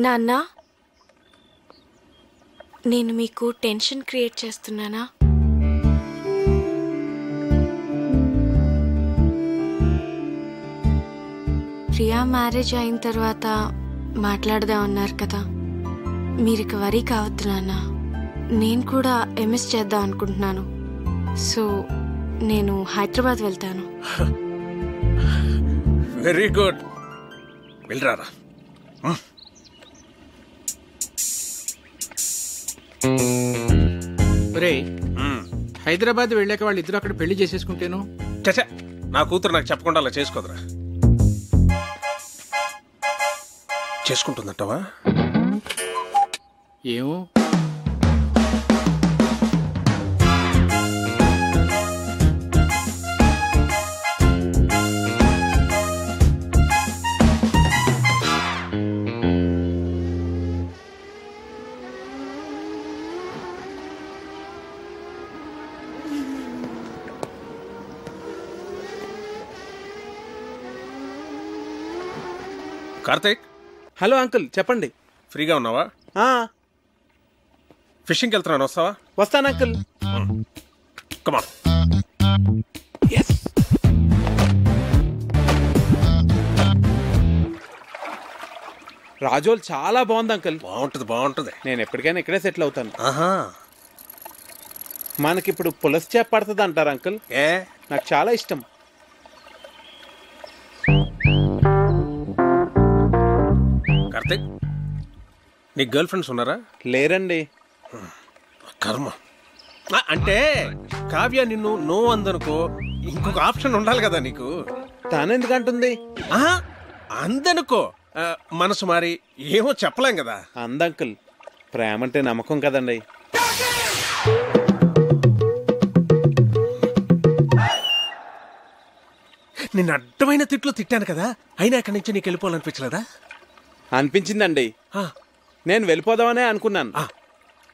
నాన్న, నేను మీకు టెన్షన్ క్రియేట్ చేస్తున్నానా? ప్రియా మ్యారేజ్ అయిన తర్వాత మాట్లాడదామన్నారు కదా, మీరు ఇక వరీ కావద్దు నాన్న. నేను కూడా ఎంఎస్ చేద్దాం అనుకుంటున్నాను. సో నేను హైదరాబాద్ వెళ్తాను. Very good, వెళ్ళరారా. హైదరాబాద్ వెళ్ళాక వాళ్ళిద్దరు అక్కడ పెళ్లి చేసేసుకుంటేను. చచ్చా, నా కూతురు నాకు చెప్పకుండా అలా చేసుకోదురా. చేసుకుంటుందంటావా? ఏమో. కార్తీక్. హలో అంకుల్, చెప్పండి. ఫ్రీగా ఉన్నావా? ఫిషింగ్కి వెళ్తున్నాను, వస్తావా? వస్తాను అంకుల్. Come on. రాజోల్ చాలా బాగుంది అంకుల్. బాగుంటుంది. నేను ఎప్పటికైనా ఇక్కడే సెటిల్ అవుతాను. ఆహా, మనకిప్పుడు పులస చేప పడుతుంది అంటారు అంకుల్. నాకు చాలా ఇష్టం. కార్తీక్, నీకు గర్ల్ ఫ్రెండ్స్ ఉన్నారా? లేరండి. కర్మ. అంటే కావ్య నిన్ను నో అందనుకో, ఇంకొక ఆప్షన్ ఉండాలి కదా నీకు. తానెందుకంటుంది? అందనుకో, మనసు మారి ఏమో చెప్పలేం కదా. అందంకుల్, ప్రేమ అంటే నమ్మకం కదండి. నిన్ను అడ్డమైన తిట్లు తిట్టాను కదా, అయినా ఇక్కడి నుంచి నీకు వెళ్ళిపోవాలనిపించలేదా? అనిపించిందండి. నేను వెళ్ళిపోదామనే అనుకున్నాను,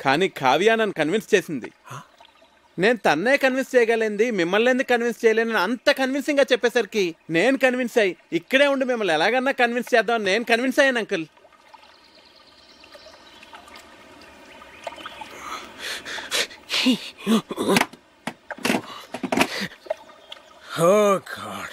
కానీ కావ్య నన్ను కన్విన్స్ చేసింది. నేను తన్నే కన్విన్స్ చేయగలిగింది, మిమ్మల్ని ఎందుకు కన్విన్స్ చేయలేను అంత కన్విన్సింగ్ గా చెప్పేసరికి నేను కన్విన్స్ అయ్యి ఇక్కడే ఉండి మిమ్మల్ని ఎలాగన్నా కన్విన్స్ చేద్దామని నేను కన్విన్స్ అయ్యాను అంకుల్. Oh God.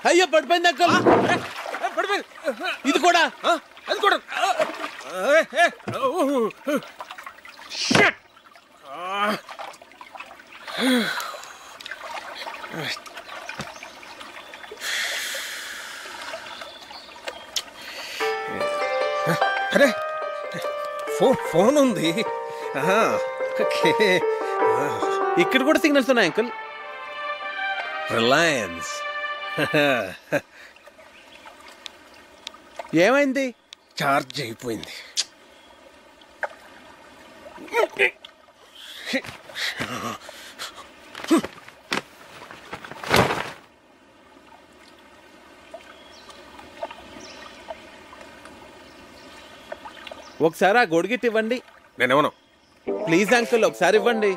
అయ్యో, పడిపోయింది అంకుల్. ఇది కూడా అది కూడా. అరే, ఫోన్ ఉంది. ఇక్కడ కూడా సిగ్నల్స్ ఉన్నాయి అంకుల్. రిలయన్స్. ఏమైంది? చార్జ్ అయిపోయింది. ఒకసారి ఆ గొడుగిట్ ఇవ్వండి. నేనేమను? ప్లీజ్ అంకుల్, ఒకసారి ఇవ్వండి.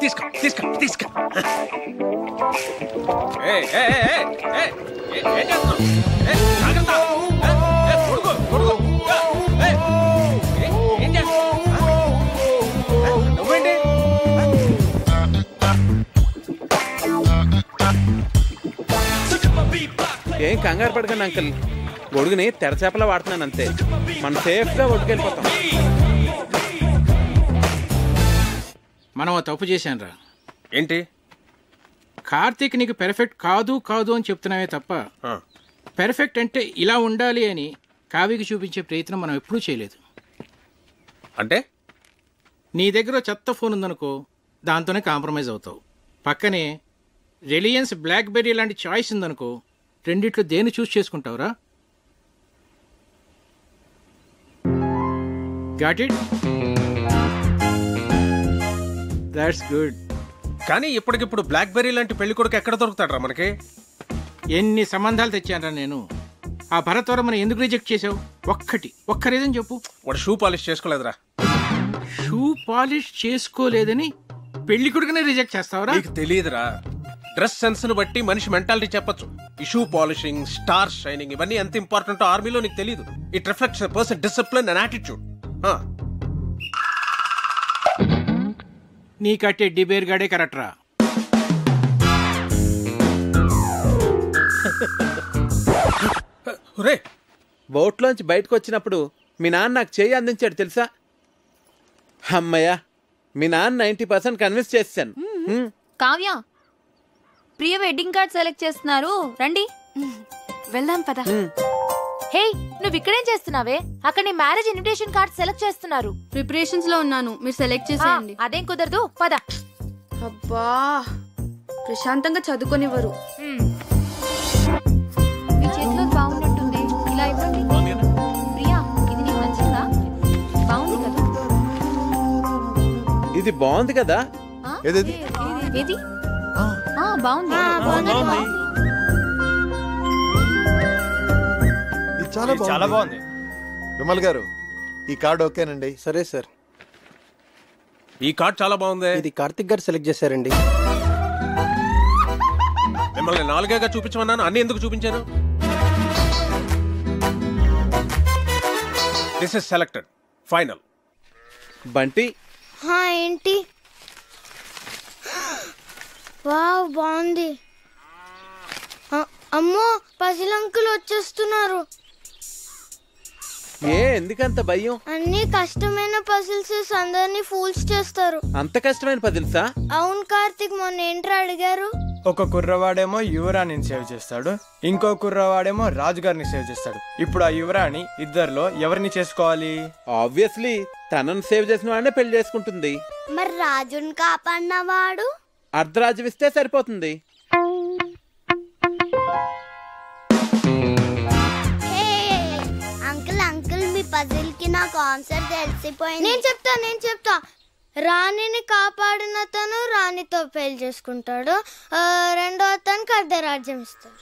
తీసుకో తీసుకో తీసుకో. ఏం కంగారు పడకండి అంకుల్, గొడుగుని తెరచేపలా వాడుతున్నాను అంతే. మనం సేఫ్గా ఒడ్డుకెళ్ళిపోతాం. మనం తప్పు చేశానురా. ఏంటి? కార్తీక్ నీకు పెర్ఫెక్ట్ కాదు కాదు అని చెప్తున్నావే తప్ప పెర్ఫెక్ట్ అంటే ఇలా ఉండాలి అని కావ్యకి చూపించే ప్రయత్నం మనం ఎప్పుడూ చేయలేదు. అంటే నీ దగ్గర చెత్త ఫోన్ ఉందనుకో, దాంతోనే కాంప్రమైజ్ అవుతావు. పక్కనే రిలయన్స్ బ్లాక్బెర్రీ లాంటి చాయిస్ ఉందనుకో, రెండిట్లో దేన్ని చూస్ చేసుకుంటావురా? Got it? That's good. కానీ ఇప్పటికిప్పుడు బ్లాక్బెర్రీ లాంటి పెళ్లి కొడుకు ఎక్కడ దొరుకుతాడరా మనకి? ఎన్ని సంబంధాలు తెచ్చానరా నేను. ఆ భరత్ వర్మని ఎందుకు రిజెక్ట్ చేసావు? ఒక్క రీజన్ చెప్పు. వాడు షూ పాలిష్ చేసుకోలేదురా. షూ పాలిష్ చేసుకోలేదని పెళ్లి కొడుకునే రిజెక్ట్ చేస్తావరా? నీకు తెలియదురా, డ్రెస్ సెన్స్ ను బట్టి మనిషి మెంటాలిటీ చెప్పొచ్చు. ఈ షూ పాలిషింగ్, స్టార్ షైనింగ్ ఇవన్నీ ఎంత ఇంపార్టెంట్ ఆర్మీలో నీకు తెలియదు. It reflects a person discipline and attitude. నీ కట్టే డిబేర్ గాడే కరెక్ట్ రా. బోట్లోంచి బయటకు వచ్చినప్పుడు మీ నాన్న నాకు చేయి అందించాడు తెలుసా? అమ్మయ్య, మీ నాన్న 90% కన్విన్స్ చేశాను. కావ్య, ప్రియ వెడ్డింగ్ కార్డ్ సెలెక్ట్ చేస్తున్నారు, రండి వెళ్దాం పద. హే, నువ్వు ఇక్కడేం చేస్తున్నావే? అక్కడ నీ మ్యారేజ్ ఇన్విటేషన్ కార్డ్ సెలెక్ట్ చేస్తున్నారు. ప్రిపరేషన్స్ లో ఉన్నాను, మీరు సెలెక్ట్ చేసేయండి. అదేం కుదరదు, పద. అబ్బా, ప్రశాంతంగా చదువుకోనివ్వరు. మీ చేతిలో బాగున్నట్టుంది, ఇలా ఇవ్వండి. ప్రియా, ఇది నీకు నచ్చిందా? బాగుంది కదా? ఇది బాగుంది కదా? ఏది? బాగుంది. చాలా బాగుంది. విమల్ గారు, ఈ కార్డ్ ఓకేనండి? సరే సార్. ఈ కార్డ్ చాలా బాగుంది. ఇది కార్తిక్ గారు సెలెక్ట్ చేశారండి. మిమ్మల్ని 4గా చూపించమన్నాను, అన్ని ఎందుకు చూపించాను? This is selected, final. Bunty, ఏంటి? వావ్, బాగుంది. అమ్మో, పజిల్ అంకుల్ వచ్చేస్తున్నారు. ఎందుకంత భయం? అన్ని కష్టమైన పజిల్స్ అందరినీ ఫూల్స్ చేస్తారు. అంత కష్టమైన పజిల్సా? అవును కార్తిక్, మొన్న ఏంట్రా అడిగారు? ఒక కుర్రవాడేమో యువరాణిని సేవ్ చేస్తాడు, ఇంకో కుర్రవాడేమో రాజుగారిని సేవ్ చేస్తాడు. ఇప్పుడు ఆ యువరాణి ఇద్దరిలో ఎవరిని చేసుకోవాలి? ఆబ్వియస్లీ తనను సేవ్ చేసిన వాడినే పెళ్లి చేసుకుంటుంది. మరి రాజుని కాపాడినవాడు? అర్ధరాజ్యం ఇస్తే సరిపోతుంది. అంకుల్, మీ పజిల్ కి నాకు ఆన్సర్ తెలిసిపోయింది. నేను చెప్తా. రాణిని కాపాడిన అతను రాణితో పెళ్లి చేసుకుంటాడు, రెండో అతనికి అర్ధరాజ్యం ఇస్తారు.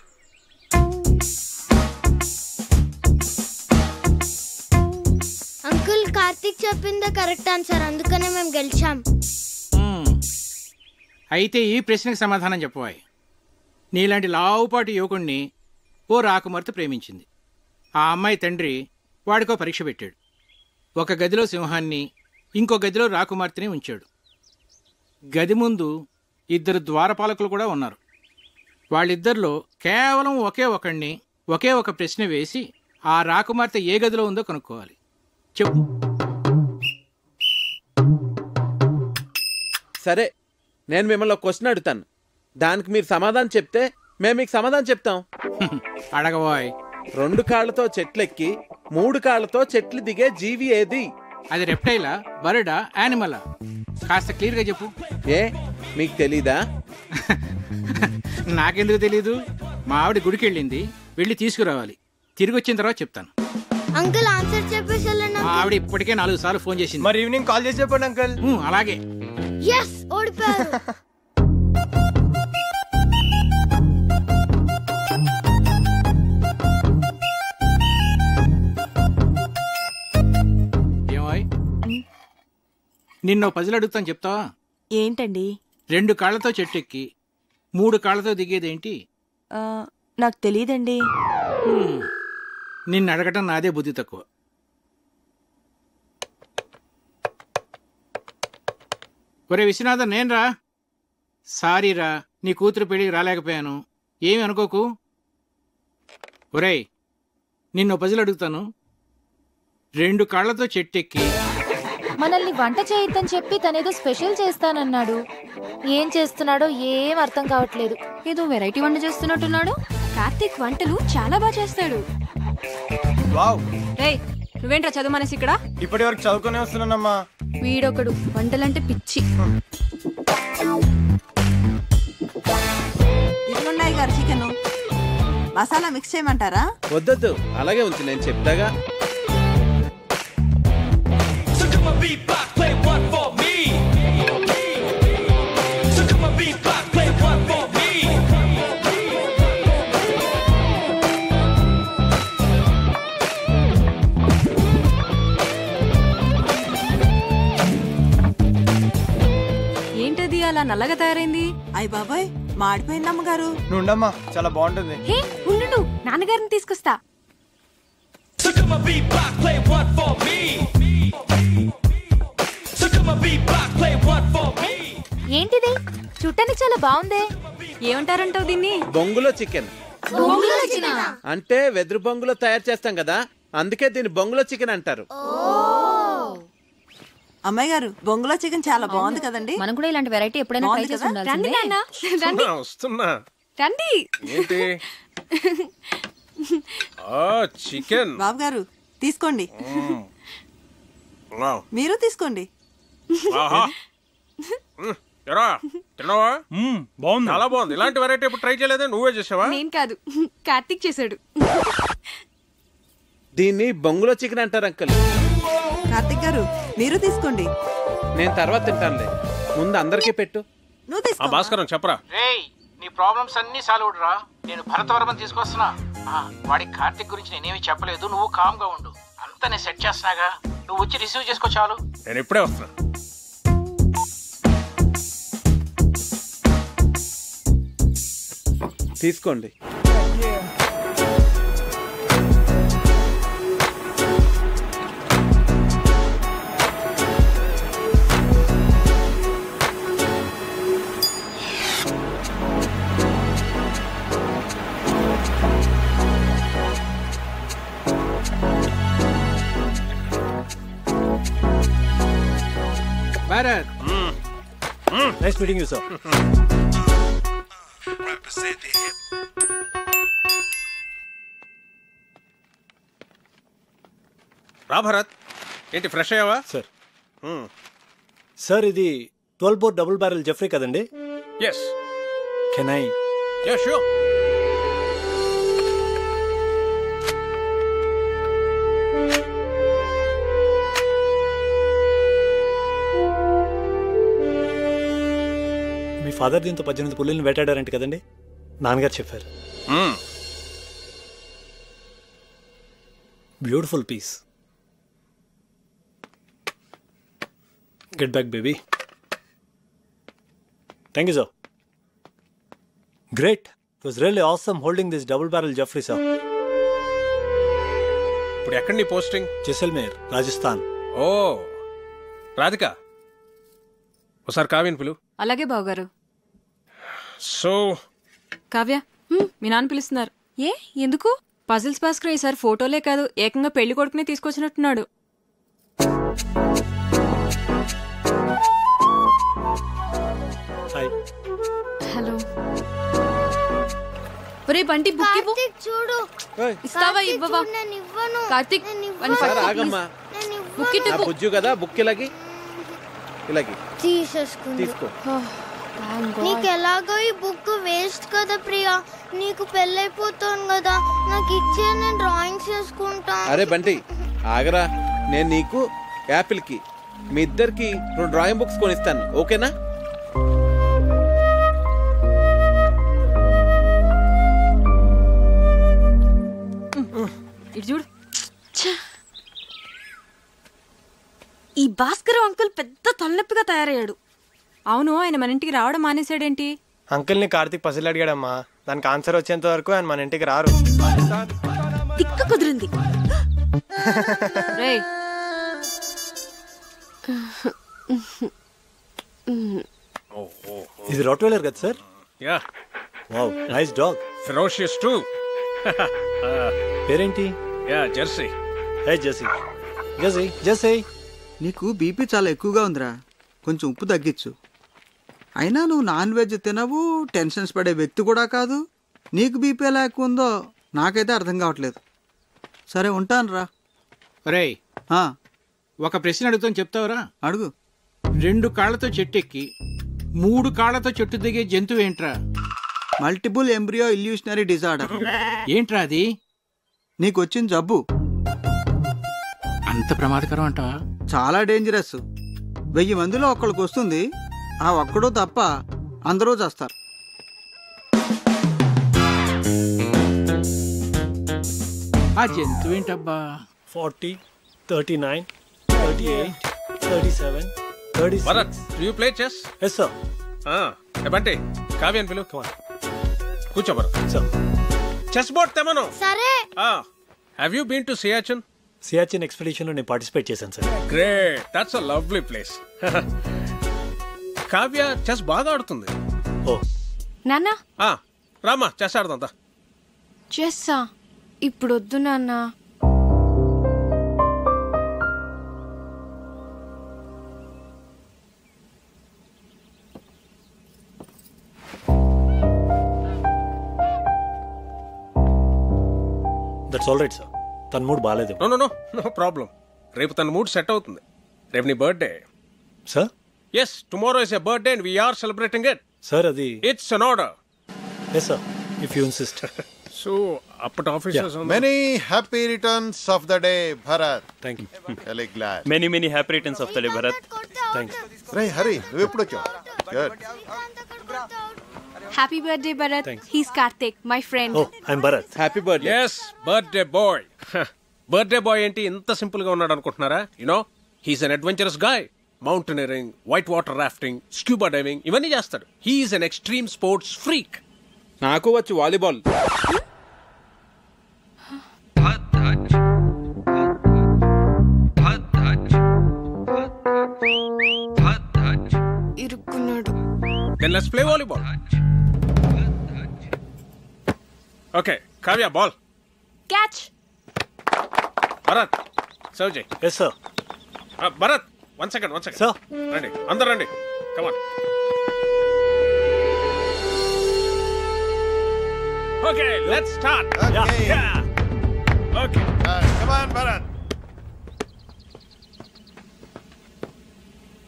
అంకుల్, కార్తీక్ చెప్పిందే కరెక్ట్ ఆన్సర్, అందుకనే మేము గెలిచాం. అయితే ఈ ప్రశ్నకు సమాధానం చెప్పవాయి. నీలాంటి లావుపాటి యువకుణ్ణి ఓ రాకుమార్తె ప్రేమించింది. ఆ అమ్మాయి తండ్రి వాడికో పరీక్ష పెట్టాడు. ఒక గదిలో సింహాన్ని, ఇంకో గదిలో రాకుమార్తెని ఉంచాడు. గది ముందు 2 ద్వారపాలకులు కూడా ఉన్నారు. వాళ్ళిద్దరిలో కేవలం ఒకే ఒక ప్రశ్న వేసి ఆ రాకుమార్తె ఏ గదిలో ఉందో కనుక్కోవాలి. చెప్పు. సరే, నేను మిమ్మల్ని ఒక క్వశ్చన్ అడుగుతాను, దానికి మీరు సమాధానం చెప్తే మేము మీకు సమాధానం చెప్తాం. అడగబోయ్. 2 కాళ్లతో చెట్లెక్కి 3 కాళ్లతో చెట్లు దిగే జీవి ఏది? అది రెప్టైలా, బర్డా, యానిమలా? కాస్త క్లియర్గా చెప్పు. మీకు తెలీదా? నాకెందుకు తెలీదు? మా ఆవిడ గుడికి వెళ్ళింది, వెళ్ళి తీసుకురావాలి. తిరిగి వచ్చిన తర్వాత చెప్తాను. అంకుల్, ఆన్సర్ చెప్పేసి మా ఆవిడ ఇప్పటికే 4 సార్లు ఫోన్ చేసింది. మరి ఈవినింగ్ కాల్ చేసి చెప్పండి అంకుల్. అలాగే. ఓడిపోయారు. ఏమాయ్, నిన్నో పజిల్ అడుగుతాను, చెప్తావా? ఏంటండి? 2 కాళ్లతో చెట్టెక్కి 3 కాళ్లతో దిగేదేంటి? నాకు తెలియదండి. నిన్ను అడగటం నాదే బుద్ధి తక్కువ. ఒరే విశ్వనాథన్, నేనురా. సారీరా, నీ కూతురు పెళ్ళికి రాలేకపోయాను, ఏమి అనుకోకు. ఒరేయ్, నిన్ను పజిల్ అడుగుతాను. 2 కాళ్లతో చెట్టెక్కి మనల్ని వంట చేయొద్దని చెప్పి తనేదో స్పెషల్ చేస్తానన్నాడు. ఏం చేస్తున్నాడో ఏం అర్థం కావట్లేదు. ఏదో వెరైటీ వంట చేస్తున్నట్టున్నాడు. కార్తీక్ వంటలు చాలా బాగా చేస్తాడు. నువ్వేంట్రా చదువు మనసి ఇక్కడ? ఇప్పటి వరకు చదువుకునే వస్తున్నానమ్మా. వీడొకడు వంటలంటే పిచ్చి. ఇట్లున్నాయి గారు చికెన్ మసాలా మిక్స్ చేయమంటారా? వద్దొద్దు, అలాగే ఉంచు, నేను చెప్తాగా. అలా నల్లగా తయారైంది? అయ్య బాబాయ్ మాడిపోయింది అమ్మగారు. నుండమ్మా, చాలా బాగుంటుంది. హే ఉండు, నాన్నగారిని తీసుకొస్తా. ఏంటిది చూడటానికి చాలా బాగుందే. ఏమంటారంటావు దీన్ని? బొంగులో చికెన్. అంటే వెదురు బొంగులో తయారు చేస్తాం కదా, అందుకే దీన్ని బొంగులో చికెన్ అంటారు. అమ్మాయి గారు బొంగులో చికెన్ చాలా బాగుంది కదండి. మనం కూడా ఇలాంటి వెరైటీ ఎప్పుడైనా ట్రై చేసి ఉండాల్సిందే. వస్తున్నా. రండి. ఏంటి? చికెన్. బాబు గారు తీసుకోండి. మీరు తీసుకోండి. తిన్నావా? బాగుంది, చాలా బాగుంది. ఇలాంటి వెరైటీ ఎప్పుడు ట్రై చేయలేదే? నువ్వే చేసావా? నేను కాదు, కార్తీక్ చేశాడు. దీన్ని బొంగులో చికెన్ అంటారు అంకుల్. కార్తీక్ గారు మీరు తీసుకోండి. నేను తర్వాత తింటానులే, ముందు అందరికీ పెట్టు. నువ్వు తీసుకో. భాస్కరం చెప్పరా. రేయ్, నీ ప్రాబ్లమ్స్ అన్ని సాల్వ్ రా. నేను భరతవర్మని తీసుకొస్తున్నా. వాడి కార్తీక్ గురించి నేనేమి చెప్పలేదు, నువ్వు కామ్ గా ఉండు. అంతా నేను సెట్ చేస్తున్నాగా, నువ్వు వచ్చి రిసీవ్ చేసుకో చాలు. నేను ఇప్పుడే వస్తున్నా. తీసుకోండి. Bharat, nice meeting you sir. రా భరత్, ఏంటి ఫ్రెష్ అయ్యావా? సార్ సార్ ఇది 12 బోర్ డబుల్ బ్యారెల్ జెఫ్రీ కదండి? Yes. Can I? Yeah sure. మీ ఫాదర్ దీంతో 18 పుల్లిని వేటాడారంట కదండి? నాన్నగారు చెప్పారు. Beautiful piece. Get back baby. Thank you sir. Great. It was really awesome holding this double barrel Jeffery sir. ఇప్పుడు ఎక్కడ నీ పోస్టింగ్? జైసల్మేర్, రాజస్థాన్. ఓ రాధిక, ఒకసారి కావ్యని పిలు. అలాగే బావగారు. సో కావ్య, మీ నాన్న పిలుస్తున్నారు. ఏ ఎందుకు? పజిల్స్ భాస్కర్ ఈసారి ఫోటోలే కాదు, ఏకంగా పెళ్లి కొడుకునే తీసుకొచ్చినట్టున్నాడు. హలో. ఒరే బంటి, బుక్ ఇవ్వు. చూడు. ఇస్తావా ఇవ్వవా? కార్తీక్ బుక్ ఇవ్వు. బుజ్జు కదా, బుక్ ఇలాగి తీసేసుకుంది. తీసుకో. నీకు ఎలాగో ఈ బుక్ వేస్ట్ కదా ప్రియా, నీకు పెళ్ళైపోతాను కదా, నాకు ఇచ్చే నేను డ్రాయింగ్స్ చేసుకుంటా. అరే బంటి ఆగరా, నేను నీకు యాపిల్ కి మీ ఇద్దరికి 2 డ్రాయింగ్ బుక్స్ కొనిస్తాను, ఓకేనా? ఇటు చూడు. ఈ భాస్కర్ అంకుల్ పెద్ద తలనొప్పిగా తయారయ్యాడు. అవును, ఆయన మన ఇంటికి రావడం మానేశాడేంటి? అంకుల్ని కార్తీక్ పసిల్ అడిగాడమ్మా, దానికి ఆన్సర్ వచ్చేంత వరకు ఆయన మన ఇంటికి రారు. తిక్క కుదిరింది. రేయ్, ఇది రాట్వైలర్ కదా sir? Yeah. Wow, nice dog. Ferocious too. పేరేంటి? Yeah, Jersey. Hey Jersey. Jersey, Jersey. నీకు బీపీ చాలా ఎక్కువగా ఉందిరా, కొంచెం ఉప్పు తగ్గించు. అయినా నువ్వు నాన్ వెజ్ తినవు, టెన్షన్స్ పడే వ్యక్తి కూడా కాదు. నీకు బీపీ ఎలా ఎక్కువ ఉందో నాకైతే అర్థం కావట్లేదు. సరే ఉంటాను రా. రేయ్, ఒక ప్రశ్న అడుగుతాను, చెప్తావురా? అడుగు. 2 కాళ్లతో చెట్టు ఎక్కి 3 కాళ్లతో చెట్టు దిగే జంతువు ఏంట్రా? Multiple embryo illusionary disorder. ఏంట్రా అది? నీకు వచ్చిన జబ్బు. అంత ప్రమాదకరం అంటావా? చాలా డేంజరస్. 1000 మందిలో ఒక్కడికి వస్తుంది, ఆ ఒక్కడో తప్ప అందరూ చేస్తారు. ఆ జంతువు ఏంటబ్బా? 40, 39, 38, 37, 36. Bharat, do you play chess? Yes, sir. Bunty కావ్యాన్ని పిలు. కూర్చో భరత్. చెస్ బోర్డ్ తెమను. సరే. Have you been to Siachen? Siachen expedition లో నేను పార్టిసిపేట్ చేశాను sir. Great, that's a lovely place. Kavya chess బాగా ఆడుతుంది. ఓ నాన్న రామా చెస్ ఆడదా. చెస్సా? ఇప్పుడు వద్దు నాన్న. That's all right sir. తన మూడ్ బాగాలేదు. No problem. రేపు తన మూడ్ సెట్ అవుతుంది. రేపు నీ birthday. Sir? Yes, tomorrow is a birthday and we're celebrating it. Sir అది it's an order. Yes sir, if you insist. So అప్పటి officers many happy returns of the day Bharat. Thank you. Very glad. Many happy returns of the day Bharat. Thank you. రే హరి, నువ్వు ఎప్పుడు వచ్చావు? Good. Happy birthday Bharat. He's Karthik, my friend. Oh I'm Bharat. Happy birthday. Yes, birthday boy. Birthday boy ఏంటి ఇంత simple గా ఉన్నాడు అనుకుంటున్నారా? You know he's an adventurous guy. Mountaineering, white water rafting, scuba diving ఇవన్నీ చేస్తాడు. He's an extreme sports freak. నాకు వచ్చు volleyball. ఇరుక్కున్నాడు. Then let's play volleyball. Okay, Kavya, ball. Catch. Bharat, serve Jay. Yes, sir. Bharat, one second. Sir. Ready. Andar ready. Come on. Okay, let's start. Okay. Yeah. Okay. Come on, Bharat.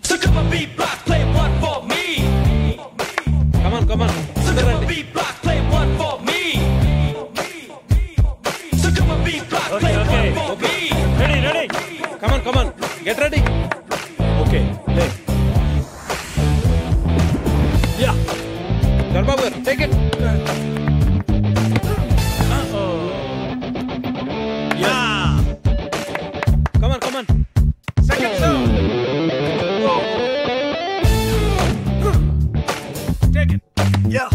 So come on, beat block, play one for me. Come on. So come on, beat block, play one for me. So come on, beat block, play one for me. Ready. Come on. Get ready. Okay, play. Yeah. Dharbabar, take it. Yeah. Come on. Second serve. Take it. Yeah.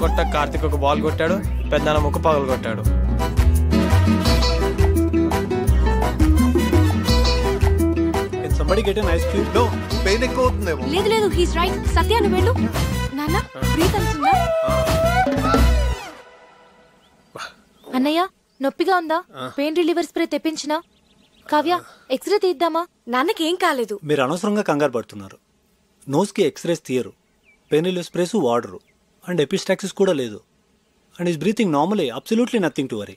కొట్ట కార్తిక్ ఒక ball కొట్టాడు, పెద్దన్న ముక్క పగలు కొట్టాడు. Can somebody get an ice cube? No, pain ఎక్కువ అవుతుందేమో. లేదు he's right. సత్య నువ్వు వెళ్ళు. నాన్న బ్రీత్ అవుతుందా? అన్నయ్య నొప్పిగా ఉందా? పెయిన్ రిలీవర్ స్ప్రే తెప్పించినా? కావ్య ఎక్స్రే తీద్దామా? నాన్నకి ఏం కాలేదు. మీరు అనవసరంగా కంగారు పడుతున్నారు. నోస్కి ఎక్స్రేస్ తీయరు, పెయిన్ రిలీవ్ స్ప్రేస్ వాడరు, అండ్ ఎపిస్టాక్సిస్ కూడా లేదు. And is breathing normally, absolutely nothing to worry.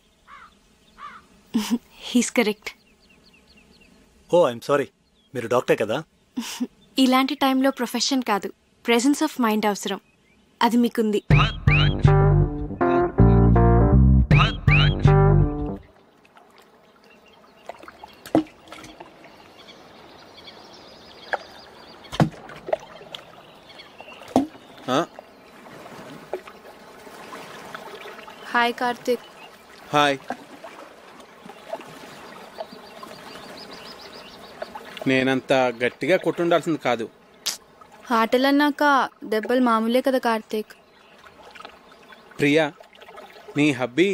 He's correct. Oh I'm sorry, మీరు డాక్టర్ కదా? ఇలాంటి టైంలో ప్రొఫెషన్ కాదు, ప్రెజెన్స్ ఆఫ్ మైండ్ అవసరం. అది మీకుంది. హాయ్ కార్తిక్. హాయ్. నేనంత గట్టిగా కొట్టుండాల్సింది కాదు. ఆటలన్నాక దెబ్బలు మామూలే కదా కార్తిక్. ప్రియా, నీ హబ్బీ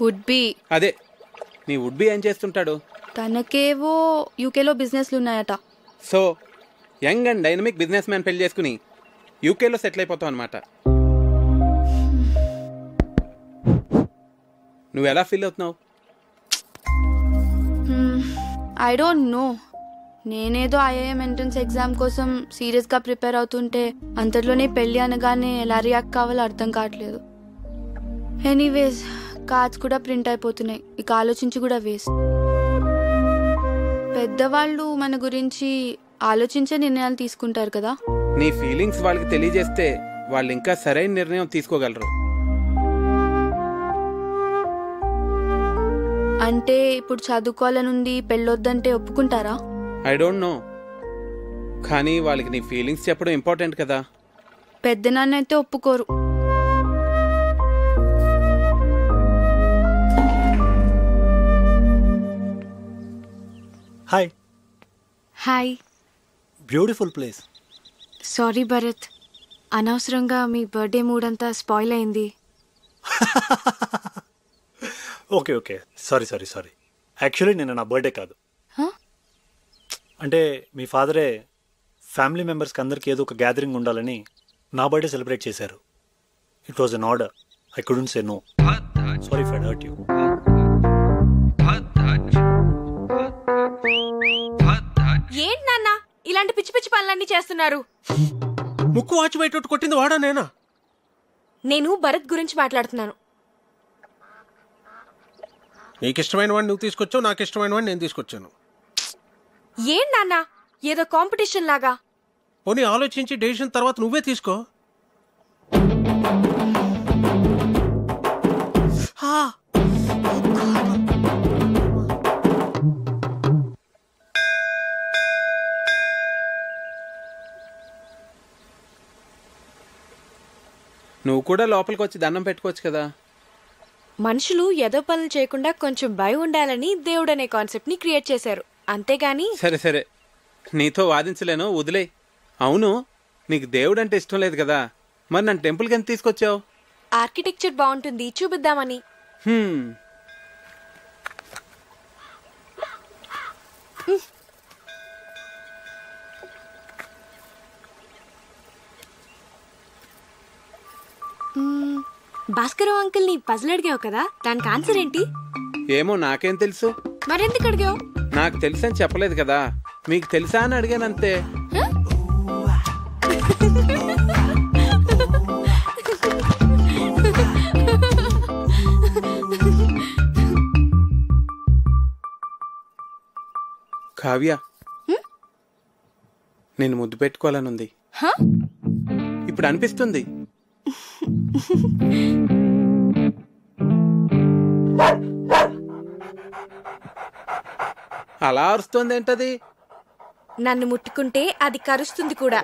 వుడ్ బి. అదే, నీ వుడ్ బి ఏం చేస్తుంటాడు? తనకేవో యూకేలో బిజినెస్లు ఉన్నాయట. So young and dynamic business man పెళ్లి చేసుకుని యూకేలో సెటిల్ అయిపోతావు అనమాట. నువ్వు ఎలా ఫీల్ అవుతున్నావు? I don't know. నేనేదో ఐఐఎం ఎంట్రన్స్ ఎగ్జామ్ కోసం సీరియస్గా ప్రిపేర్ అవుతుంటే అంతలోనే పెళ్ళి అనగానే ఎలా రియాక్ట్ కావాలో అర్థం కావట్లేదు. ఎనీవేస్, కార్డ్స్ కూడా ప్రింట్ అయిపోతున్నాయి. ఇక ఆలోచించి కూడా వేస్ట్. పెద్దవాళ్ళు మన గురించి ఆలోచించే నిర్ణయాలు తీసుకుంటారు కదా. నీ ఫీలింగ్స్ వాళ్ళకి తెలియజేస్తే వాళ్ళు ఇంకా సరైన నిర్ణయం తీసుకోగలరు. అంటే ఇప్పుడు చదువుకోవాలనుంది, పెళ్ళొద్దంటే ఒప్పుకుంటారా? ఐ డోంట్ నో, కానీ వాళ్ళకి నీ ఫీలింగ్స్ చెప్పడం ఇంపార్టెంట్ కదా. పెద్దనాన్న అయితే ఒప్పుకోరు. Hi. Hi. Beautiful place. Sorry Bharat, అనవసరంగా మీ బర్త్డే మూడ్ అంతా స్పాయిల్ అయింది. Okay okay, sorry sorry sorry. Actually నిన్న నా బర్త్డే కాదు. అంటే మీ ఫాదరే ఫ్యామిలీ మెంబర్స్కి అందరికీ ఏదో ఒక గ్యాదరింగ్ ఉండాలని నా బర్త్డే సెలబ్రేట్ చేశారు. It was an order. I couldn't say no. Sorry if I hurt you. ఏంటి నాన్న ఇలాంటి పిచ్చి పిచ్చి పనులన్నీ చేస్తున్నారు? ముక్కు వాచి బయట కొట్టింది వాడా నేనా? నేను భరత్ గురించి మాట్లాడుతున్నాను. నీకు ఇష్టమైన వాడిని నువ్వు తీసుకొచ్చావు, నాకు ఇష్టమైన వాడిని నేను తీసుకొచ్చాను. ఏం నాన్న ఏదో కాంపిటీషన్ లాగా? పోనీ ఆలోచించి డెసిషన్ తర్వాత నువ్వే తీసుకో. నువ్వు కూడా లోపలికి వచ్చి దండం పెట్టుకోవచ్చు కదా. మనుషులు ఏదో పనులు చేయకుండా కొంచెం భయం ఉండాలని దేవుడు అనే కాన్సెప్ట్ ని క్రియేట్ చేశారు, అంతేగాని. సరే సరే, నీతో వాదించలేను, వదిలే. అవును, నీకు దేవుడు అంటే ఇష్టం లేదు కదా, మరి నన్ను టెంపుల్కి ఎంత తీసుకొచ్చావు? ఆర్కిటెక్చర్ బాగుంటుంది చూపిద్దామని. భాస్కర్ అంకుల్ ని పజిల్ అడిగావు కదా, దానికి ఆన్సర్ ఏంటి? ఏమో నాకేం తెలుసు. మరెందుకు అడిగావు? నాకు తెలుసని చెప్పలేదు కదా, మీకు తెలుసా అని అడిగానంతే. కావ్య, నేను ముద్దు పెట్టుకోవాలనుంది. ఇప్పుడు అనిపిస్తుంది. అలా అరుస్తుంది ఏంటది? నన్ను ముట్టుకుంటే అది కరుస్తుంది కూడా.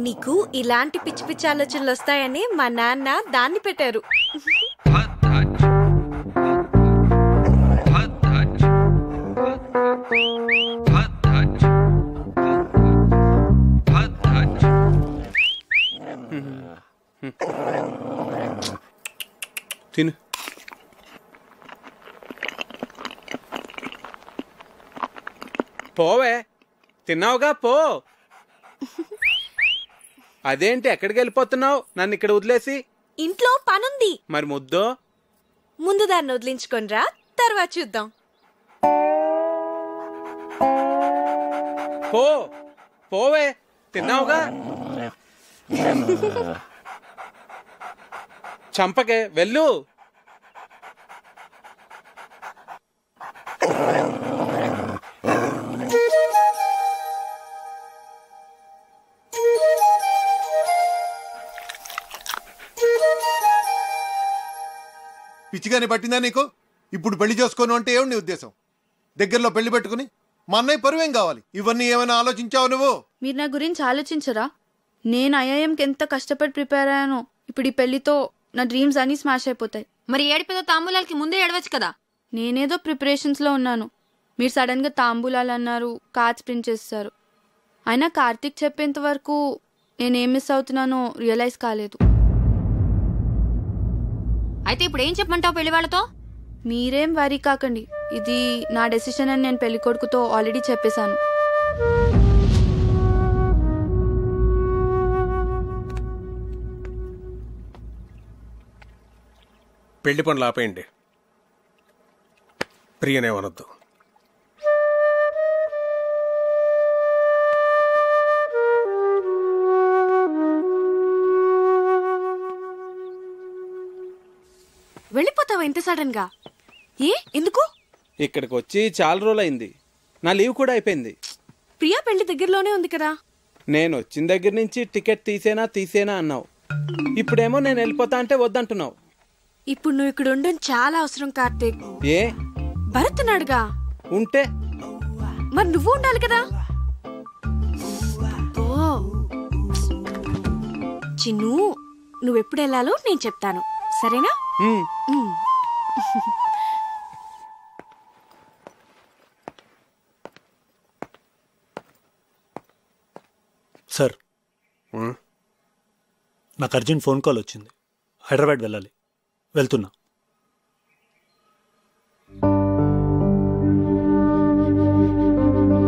నీకు ఇలాంటి పిచ్చి పిచ్చి ఆలోచనలు వస్తాయని మా నాన్న దాన్ని పెట్టారు. తిను. పోవే, తిన్నావుగా పో. అదేంటి ఎక్కడికి వెళ్ళిపోతున్నావు నన్ను ఇక్కడ వదిలేసి? ఇంట్లో పనుంది. మరి ముద్దో? ముందు దాన్ని వదిలించుకొనిరా, తర్వాత చూద్దాం. పో పోవే, తిన్నావుగా. చంపకే, వెళ్ళు. పిచ్చిగానే పట్టిందా నీకు? ఇప్పుడు పెళ్లి చేసుకోను అంటే ఏమి నీ ఉద్దేశం? దగ్గరలో పెళ్లి పెట్టుకుని మా అన్నయ్య పరువేం కావాలి? ఇవన్నీ ఏమైనా ఆలోచించావు నువ్వు? మీరు నా గురించి ఆలోచించరా? నేను ఐఐఎంకి ఎంత కష్టపడి ప్రిపేర్ అయ్యానో. ఇప్పుడు ఈ పెళ్లితో నా డ్రీమ్స్ అన్ని స్మాష్ అయిపోతాయి. మరి ఏడిపోతే తాంబూలాలకి ముందే ఏడవచ్చు కదా. నేనేదో ప్రిపరేషన్స్లో ఉన్నాను, మీరు సడన్గా తాంబూలాలు అన్నారు, కార్డ్స్ ప్రింట్ చేస్తారు. అయినా కార్తీక్ చెప్పేంత వరకు నేనేం మిస్ అవుతున్నానో రియలైజ్ కాలేదు. అయితే ఇప్పుడు ఏం చెప్పమంటావు పెళ్లి వాళ్ళతో? మీరేం వరీ కాకండి, ఇది నా డెసిషన్ అని నేను పెళ్లి కొడుకుతో ఆల్రెడీ చెప్పేశాను. పెళ్లి పనులు ఆపేయండి, ప్రియనేమనొద్దు. వెళ్ళిపోతావా ఇంత సడన్ గా? ఎందుకు? ఇక్కడికి వచ్చి చాలా రోజులైంది, నా లీవ్ కూడా అయిపోయింది. ప్రియా పెళ్లి దగ్గరలోనే ఉంది కదా. నేను వచ్చిన దగ్గర నుంచి టికెట్ తీసేనా అన్నావు. ఇప్పుడేమో నేను వెళ్ళిపోతా అంటే వద్దంటున్నావు. ఇప్పుడు నువ్వు ఇక్కడ ఉండడం చాలా అవసరం కార్తీక్. ఏ భరత్ ఉన్నాడుగా. ఉంటే మరి నువ్వు ఉండాలి కదా. ఓ చిన్ను, నువ్వెప్పుడు వెళ్ళాలో నేను చెప్తాను, సరేనా? సార్, నాకు అర్జెంట్ ఫోన్ కాల్ వచ్చింది. హైదరాబాద్ వెళ్ళాలి, వెళ్తున్నా.